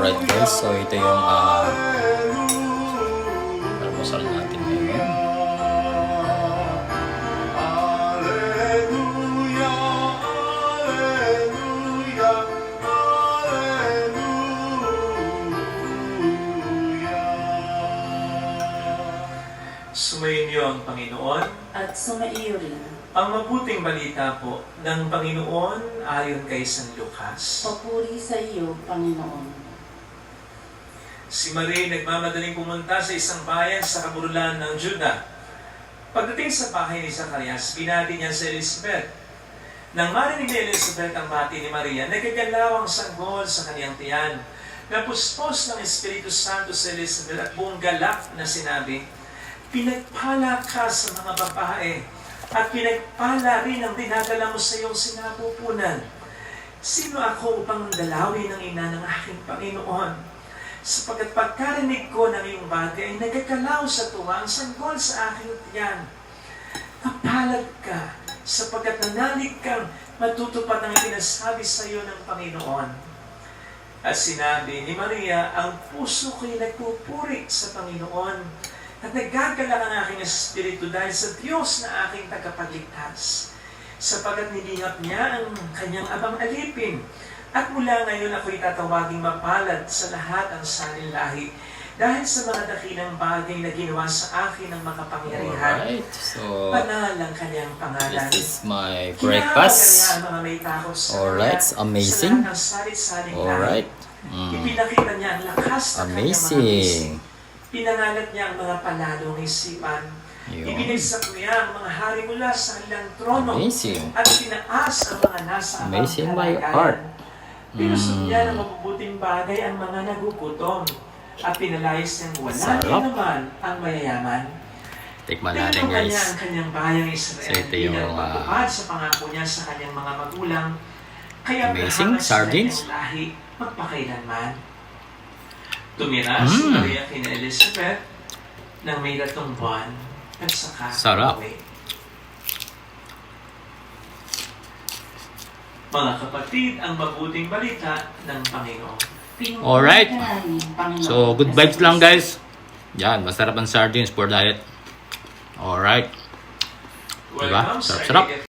Alright guys, so ito yung almusal natin ngayon. Sumayin niyo ang Panginoon at sumaiyo rin. ang mabuting balita po ng Panginoon ayon kay San Lucas. Papuri sa iyo, Panginoon. Si Maria nagmamadaling pumunta sa isang bayan sa kabululan ng Juda. Pagdating sa bahay ni Zacarias, binati niya si Elizabeth. Nang marinig ni Elizabeth ang bati ni Maria, nagagalaw ang sanggol sa kaniyang tiyan. Napuspos ng Espiritu Santo si Elizabeth at buong galak na sinabi, "Pinagpala ka sa mga babae, at pinagpala rin ang dinadala mo sa iyong sinapupunan. Sino ako upang dalawin ang ina ng aking Panginoon? Sapagkat pagkarinig ko ng iyong bagay, nagagalaw sa tuwa ang sanggol sa aking tiyan. Mapalad ka, sapagkat nanalig kang matutupad ang pinasabi sa iyo ng Panginoon." At sinabi ni Maria, "Ang puso ko'y nagpupuri sa Panginoon, at nagagalak ang aking espiritu dahil sa Diyos na aking tagapagligtas, sapagkat nilingap niya ang kanyang abang alipin. At mula ngayon ako'y tatawaging mapalad sa lahat ang salin lahi, dahil sa mga dakilang bagay na ginawa sa akin ng makapangyarihan." Alright, so Banal ang kanyang pangalan. this is my Kinakagal niya breakfast. ang mga may takot sa Alright, kanya amazing. sa lahat ng salit-saling Alright. lahi. Ipinakita niya ang lakas ng kanyang mga bisig. Amazing. Pinangalat niya ang mga panalong isipan. Yun. Ibinagsak niya ang mga hari mula sa kanilang trono. Amazing. At tinaas ang mga nasa Amazing by kalagayan. art. Pinusog niya ng mabubuting bagay ang mga nagugutom. At pinalayas niyang wala Sarap. niya naman ang mayayaman. Tikman natin Tinulungan niya guys. ang kanyang bayang Israel So, ito yung, bilang pagtupad sa pangako niya sa kanyang mga magulang. Kaya Amazing, kahangas sa sardines. kanyang lahi magpakailanman. Tumira si Maria kina Elizabeth ng may 3 buwan at saka Sarap. uwi. Mga kapatid, ang mabuting balita ng Panginoon. Alright. Pinupuri ka namin, Panginoon. So, good vibes lang guys. Yan, masarap ang sardines for diet. Alright. Diba? Welcome sa Sarap-sarap.